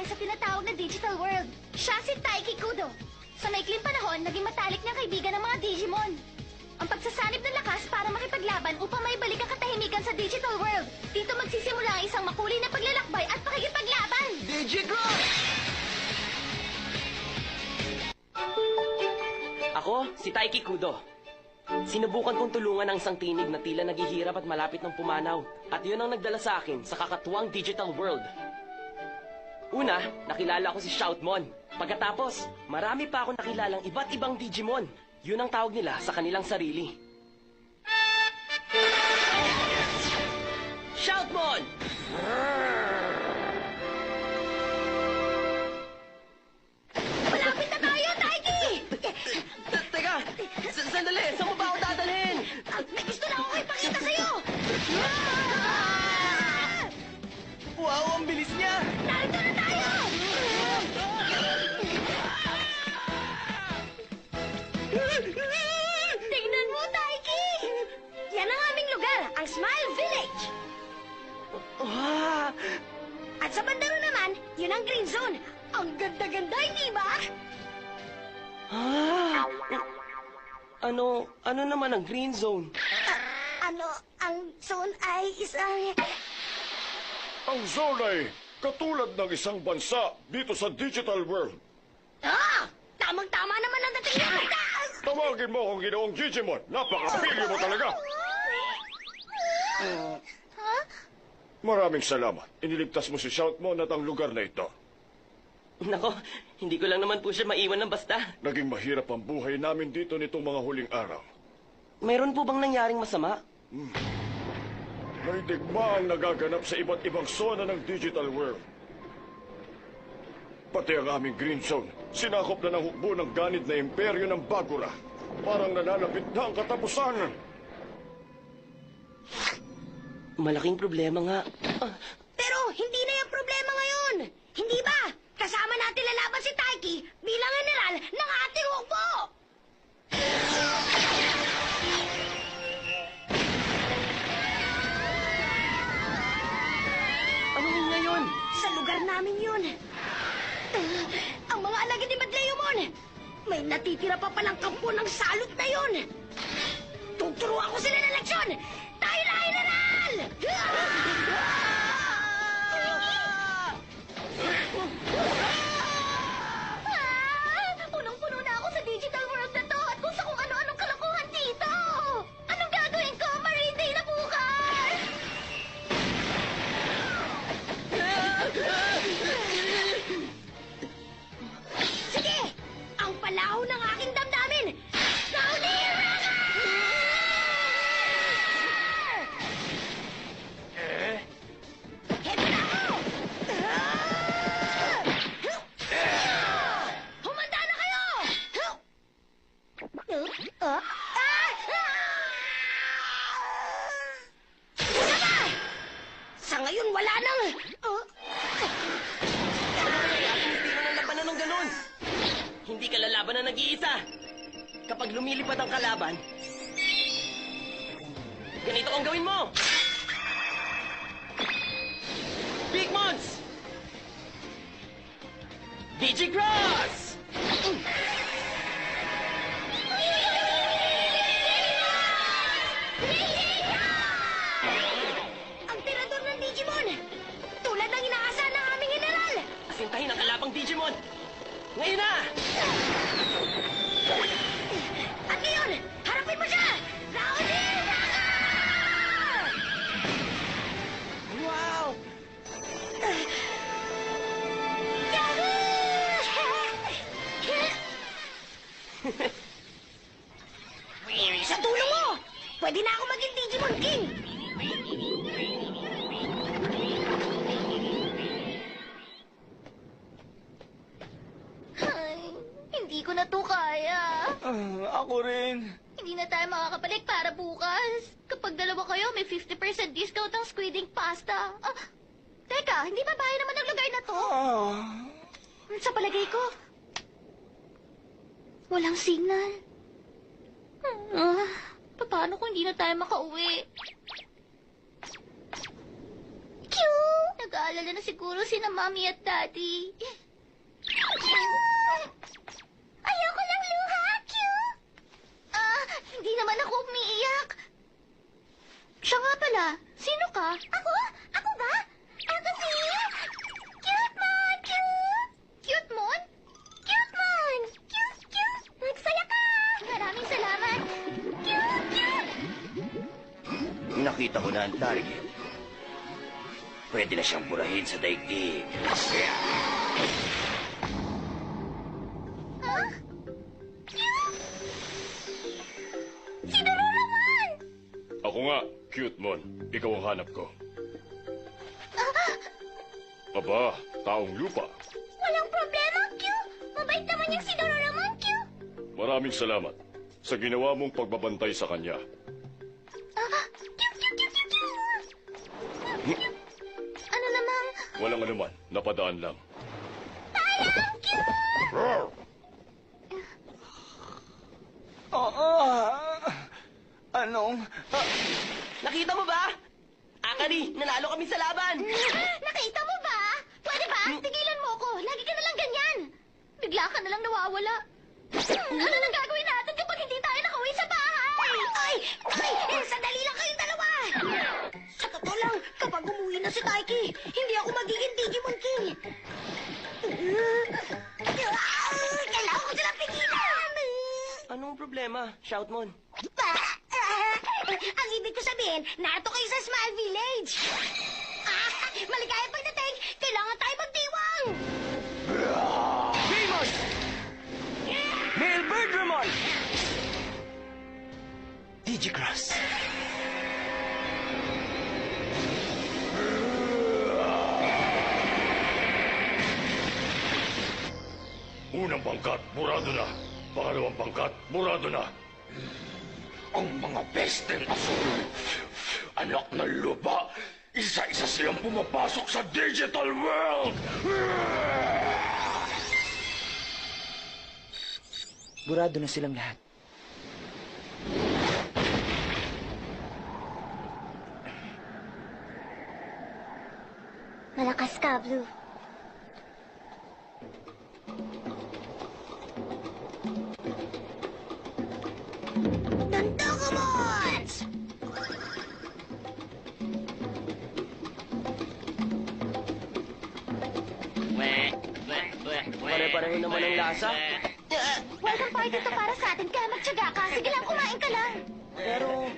lalaki sa tinatawag na digital world. Siya si Taiki Kudo. Sa maikling panahon, naging matalik niyang kaibigan ng mga Digimon. Ang pagsasanib ng lakas para makipaglaban upang maibalik ang katahimikan sa digital world. Dito magsisimula ang isang makulay na paglalakbay at pakikipaglaban. Digigrow! Ako, si Taiki Kudo. Sinubukan kong tulungan ang isang tinig na tila naghihirap at malapit ng pumanaw. At yun ang nagdala sa akin sa kakatuwang digital world. Una, nakilala ko si Shoutmon. Pagkatapos, marami pa akong nakilalang iba't ibang Digimon. Yun ang tawag nila sa kanilang sarili. Shoutmon! Malapit na tayo, Taiki! Teka! Sandali! Saan mo ba ako dadalhin? May gusto na akong ipakita sa'yo! Wow! Ang bilis niya! Narito na tayo! Tingnan mo, Taiki! Yan ang aming lugar, ang Smile Village. Ah! At sa bandaro naman, yun ang Green Zone. Ang ganda-ganda, hindi ba? Ah! Ano naman ang green zone? Ang zone ay isang... Ang zone ay katulad ng isang bansa dito sa digital world. Tamang-tama naman ang dating niya! Tawagin mo akong ginoong Digimon. Napakapili mo talaga. Ha? Maraming salamat. Iniligtas mo si Shoutmon at ang lugar na ito. Nako, hindi ko lang naman po siya maiwan ng basta. Naging mahirap ang buhay namin dito nitong mga huling araw. Mayroon po bang nangyaring masama? May digma ang nagaganap sa iba't ibang zona ng digital world. Pati ang aming Green Zone, sinakop na ng hukbo ng ganid na imperyo ng Bagura. Parang nananapit na ang katapusan. Malaking problema nga. Pero hindi na yung problema ngayon. Hindi ba? Kasama natin lalaban si Taiki bilang general ng ating hukbo. Anong yun ngayon? Sa lugar namin yun. Ang mga alagad ni Madleumon. May natitira pa palang kampo ng salot na yun. Tuturuan ko sila ng leksyon. Tayo na, general! Punong-puno na ako sa digital world na to at kung sa kung ano-anong kalokohan dito. Anong gagawin ko? Marine Day na bukas! Sige! Ang palaw ng aking damdamin! Saudi Heto na ako! Humanda na kayo! Sama! Sa ngayon, wala nang... Kaya hindi mo na labanan ng ganun. Hindi ka lalaban na nag-iisa. Kapag lumilipad ang kalaban, ganito ang gawin mo. Big Mons! Digicross! Ang tirador ng Digimon! Tulad ng inaasahan ng aming general! Asintahin ang kalabang Digimon! Ngayon na! At ngayon, harapin mo siya! Saudi Raka! Wow! Sa tulong mo, pwede na ako maging Digimon King! Ay, hindi ko na to kaya. Ako rin. Hindi na tayo makakabalik para bukas. Kapag dalawa kayo, may 50% discount ang squid ink pasta. Teka, hindi ba bahay naman ang lugar na to? Sa palagay ko, walang signal. Paano kung hindi na tayo makauwi? Q! Nag nag-aalala na siguro sina Mommy at Daddy. Ayoko lang luha, Q! Hindi naman ako umiiyak. Siya nga pala, sino ka? Ako? Ako ba? Ako si... Cute Mon! Cute! Cute Mon? Cute Mon! Cute, cute! Magsaya ka! Maraming salamat! Cute, cute! Nakita ko na ang target. Pwede na siyang burahin sa daigdig. Huh? Cute! Si Doraemon! Ako nga, Cute Mon. Ikaw ang hanap ko. Aba, taong lupa. Walang problema, Q! Mabait naman yung si Doraemon, Q! Maraming salamat sa ginawa mong pagbabantay sa kanya. Ano namang... Walang anuman, napadaan lang. Anong? Nakita mo ba? Akali, nanalo kami sa laban! Nakita mo ba? Pwede ba? Tigilan mo ko. Lagi ka nalang ganyan. Bigla ka nalang nawawala. Ano nang gagawin natin kapag hindi tayo nakauwi sa bahay? Ay! Sandali lang kayong dalawa! Sa totoo lang, kapag umuwi na si Taiki, hindi ako magiging Digimon King. Kailangan ko silang pigilan! Anong problema, Shoutmon? Ang ibig ko sabihin, narito kayo sa Smile Village. Maligayang pagdating, kailangan tayo magdiwang. Greymon! Male Birdramon! Digicross. Unang pangkat, burado na. Pangalawang pangkat, burado na. Ang mga besteng asul. Anak ng lupa. Isa-isa silang pumapasok sa digital world. Burado na silang lahat. Malakas ka, Blue. Nandogobots! Pare-pareho naman ang lasa. Welcome party to para sa atin, kaya magtyaga ka. Sige lang, kumain ka lang. Pero